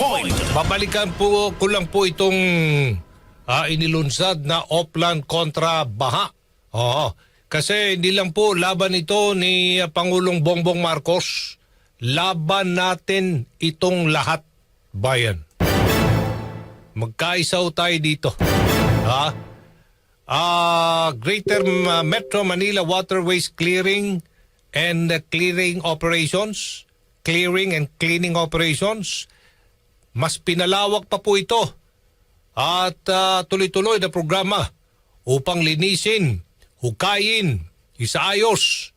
Point. Babalikan po ko lang po itong inilunsad na Oplan kontra Baha. Oo. Kasi hindi lang po laban ito ni Pangulong Bongbong Marcos. Laban natin itong lahat, bayan. Magkaisaw tayo dito. Greater Metro Manila Waterways Clearing and Clearing Operations, Clearing and Cleaning Operations, mas pinalawak pa po ito at tuloy-tuloy na programa upang linisin, hukayin, isaayos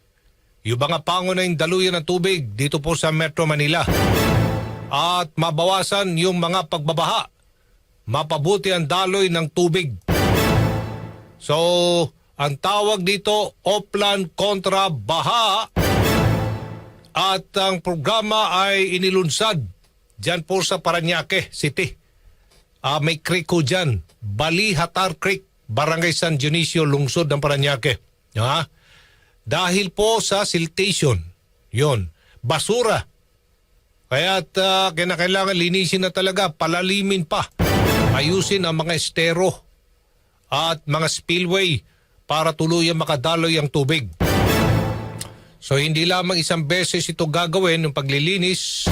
yung mga pangunahing daluyan ng tubig dito po sa Metro Manila at mabawasan yung mga pagbabaha, mapabuti ang daloy ng tubig. So, ang tawag dito, Oplan kontra Baha, at ang programa ay inilunsad diyan po sa Parañaque City. May creek ko dyan, Bali-Hatar Creek, Barangay San Dionisio, lungsod ng Parañaque. Dahil po sa siltation, yon, basura. Kaya't kinakailangan linisin na talaga, palalimin pa, ayusin ang mga estero at mga spillway para tuluyang makadaloy ang tubig. So hindi lamang isang beses ito gagawin yung paglilinis.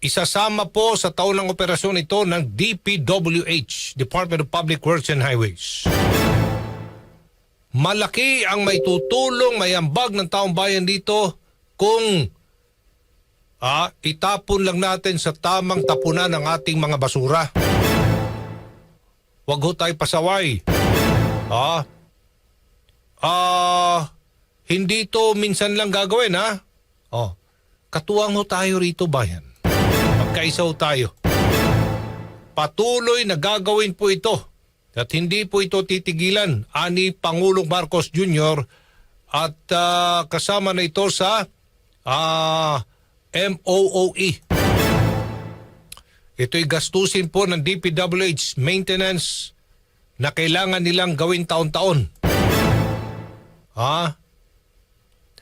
Isasama po sa taunang operasyon ito ng DPWH, Department of Public Works and Highways. Malaki ang maitutulong, mayambag ng taong bayan dito kung itapon lang natin sa tamang tapunan ng ating mga basura. Huwag ho tayo pasaway. Hindi to minsan lang gagawin, ha? Katuwang ho tayo rito, bayan. Magkaisaw tayo. Patuloy na gagawin po ito at hindi po ito titigilan ani Pangulong Marcos Jr. at kasama na ito sa MOOE. Ito'y gastusin po ng DPWH maintenance na kailangan nilang gawin taon-taon.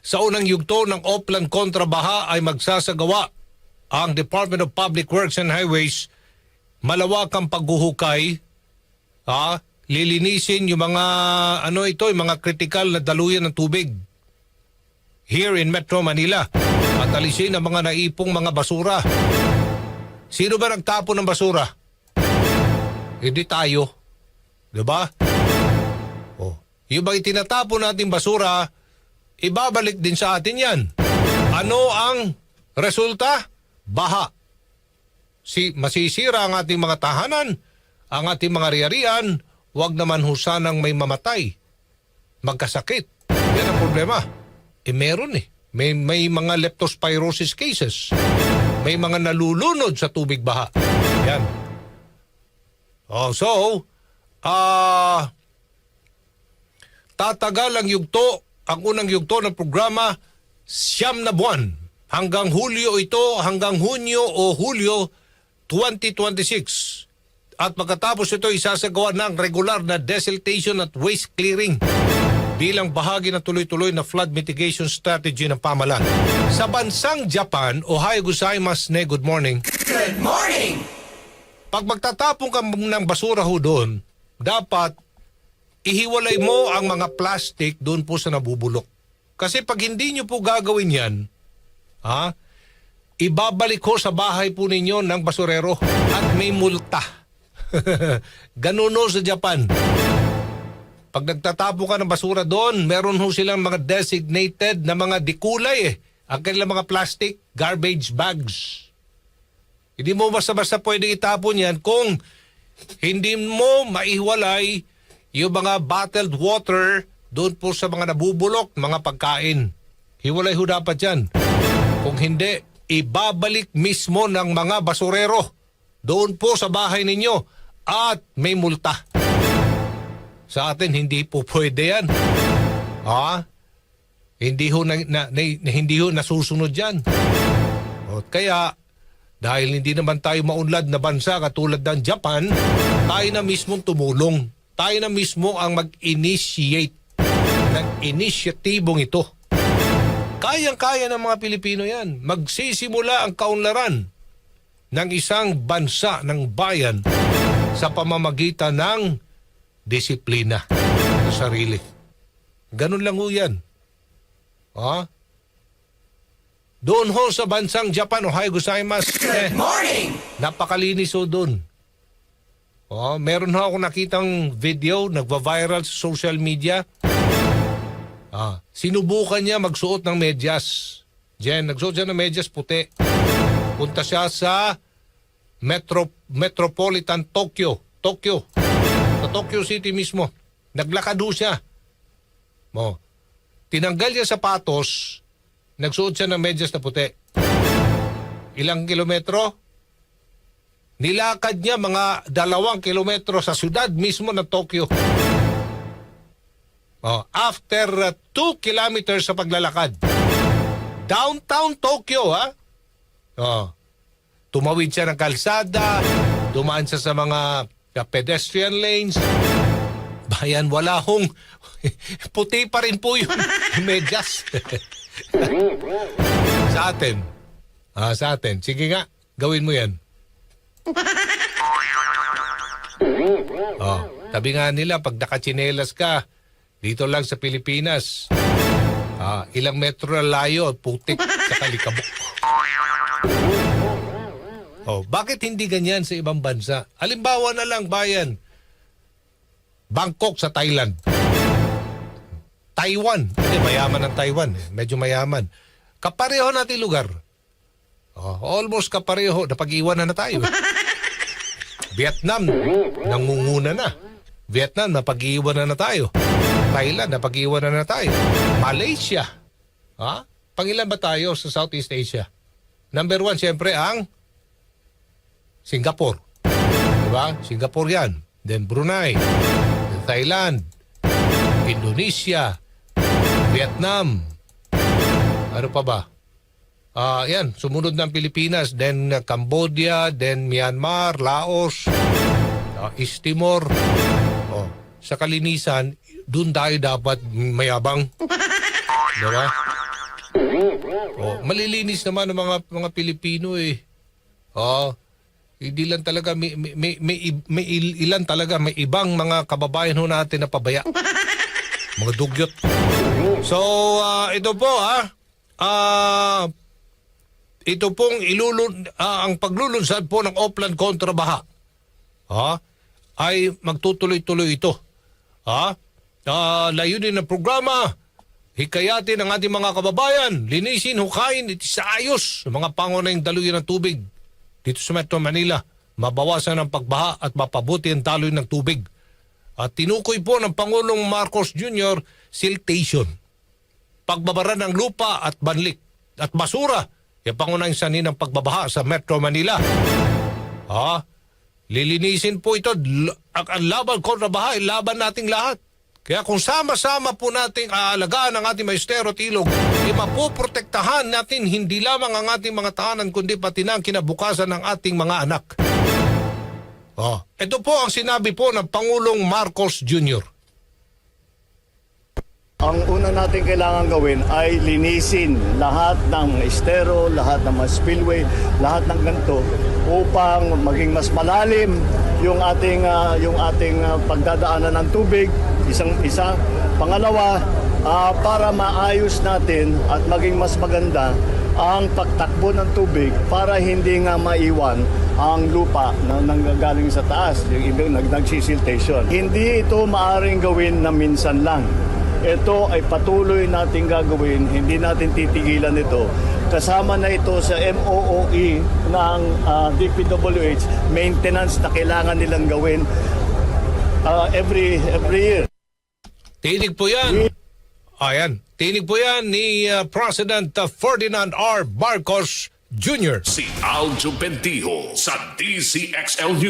Sa unang yugto ng Oplan kontra Baha ay magsasagawa ang Department of Public Works and Highways malawakang paghuhukay, lilinisin yung mga yung mga critical na daluyan ng tubig here in Metro Manila at alisin ang mga naipong mga basura. Sino ba nagtapon ng basura? Hindi tayo. Diba? Yung bang itinatapon natin basura, ibabalik din sa atin yan. Ano ang resulta? Baha. Masisira ang ating mga tahanan, ang ating mga ari-arian, huwag naman husanang may mamatay, magkasakit. Yan ang problema. Meron May mga leptospirosis cases. May mga nalulunod sa tubig baha. Yan. Tatagal ang unang yugto ng programa 9 na buwan. Hanggang Hulyo ito, hanggang Hunyo o Hulyo 2026. At pagkatapos ito, isasagawa ng regular na desiltation at waste clearing bilang bahagi ng tuloy-tuloy na flood mitigation strategy ng pamahalaan. Sa bansang Japan, Ohayo gozaimasu ne, good morning. Good morning! Pag magtatapon ka ng basura ho doon, dapat ihiwalay mo ang mga plastic doon po sa nabubulok. Kasi pag hindi nyo po gagawin yan, ibabalik ko sa bahay po ninyo ng basurero at may multa. Ganun ho sa Japan. Pag nagtatapo ka ng basura doon, meron ho silang mga designated na mga dikulay ang kanilang mga plastic garbage bags. Hindi mo basta-basta pwede itapon yan kung hindi mo maihiwalay yung mga bottled water doon po sa mga nabubulok, mga pagkain. Hiwalay ho dapat yan. Kung hindi, ibabalik mismo ng mga basurero doon po sa bahay ninyo at may multa. Sa atin, hindi po pwede yan. Hindi ho nasusunod yan. Kaya, dahil hindi naman tayo maunlad na bansa katulad ng Japan, tayo na mismong tumulong. Tayo na mismo ang mag-initiate ng inisyatibong ito. Kayang-kaya ng mga Pilipino yan. Magsisimula ang kaunlaran ng isang bansa, ng bayan, sa pamamagitan ng disiplina sa sarili. Ganun lang ho yan. Ha? Doon ho sa bansang Japan, Ohio gozaimasu. Good morning! Napakalinis ho doon. Meron ho ako nakitang video, nagva-viral sa social media. Sinubukan niya magsuot ng medyas. Nagsuot siya ng medyas puti. Punta siya sa Metropolitan Tokyo. Sa Tokyo City mismo. Naglakad ho siya. Tinanggal niya sapatos, nagsuot siya ng medyas na puti. Ilang kilometro? Nilakad niya mga 2 kilometro sa syudad mismo ng Tokyo. After 2 kilometers sa paglalakad. Downtown Tokyo, ha? Tumawid siya ng kalsada, dumaan siya sa mga pedestrian lanes. Bayan, wala hong puti pa rin po yung medyas. Sa atin. Sa atin. Sige nga, gawin mo yan. Sabi nga nila, pag nakatsinelas ka, dito lang sa Pilipinas, ilang metro na layo, putik sa kalikabok. Bakit hindi ganyan sa ibang bansa? Halimbawa na lang, bayan, Bangkok sa Thailand. Taiwan. Hindi, mayaman ang Taiwan. Medyo mayaman. Kapareho natin lugar. Almost kapareho. Napag-iwanan na tayo. Vietnam, nangunguna na. Vietnam, napag-iwanan na tayo. Thailand, napag-iwanan na tayo. Malaysia. Pangilan ba tayo sa Southeast Asia? Number 1, siyempre, ang Singapore. Diba? Singapore yan. Then Brunei. Then Thailand. Indonesia. Vietnam. Ano pa ba? Yan. Sumunod ng Pilipinas. Then Cambodia. Then Myanmar. Laos. East Timor. Sa kalinisan, dun tayo dapat mayabang. Diba? Malilinis naman ang mga Pilipino eh. Hindi lang talaga may ilan talaga, may ibang mga kababayan ho natin na pabaya. Mga dugyot. So ito po ito pong ang paglulunsad po ng Oplan kontra baha. Ay magtutuloy-tuloy ito. Layunin ng programa, hikayatin ang ating mga kababayan, linisin, hukayin, itisaayos sa mga pangunahing daluyan ng tubig dito sa Metro Manila, mabawasan ang pagbaha at mapabuti ang daloy ng tubig. At tinukoy po ng Pangulong Marcos Jr. siltation, pagbabara ng lupa at banlik at basura, yung pangunahing sanhi ng pagbabaha sa Metro Manila. Lilinisin po ito. Ang laban kontra baha, laban nating lahat. Kaya kung sama-sama po nating aalagaan ang ating maestero at ilog, mapoprotektahan natin hindi lamang ang ating mga tahanan, kundi pati na ang kinabukasan ng ating mga anak. Ito po ang sinabi po ng Pangulong Marcos Jr. Ang una natin kailangan gawin ay linisin lahat ng estero, lahat ng mga spillway, lahat ng ganito upang maging mas malalim yung ating pagdadaanan ng tubig. Isa. Pangalawa, para maayos natin at maging mas maganda ang pagtakbo ng tubig para hindi nga maiwan ang lupa na nanggagaling sa taas, yung ibig nagsisiltation. Hindi ito maaaring gawin na minsan lang. Ito ay patuloy nating gagawin, hindi natin titigilan ito. Kasama na ito sa MOOE ng DPWH, maintenance na kailangan nilang gawin every year. Tinig po yan. Tinig po yan ni President Ferdinand R. Marcos Jr. Si Aljo Bendijo sa DCXL News.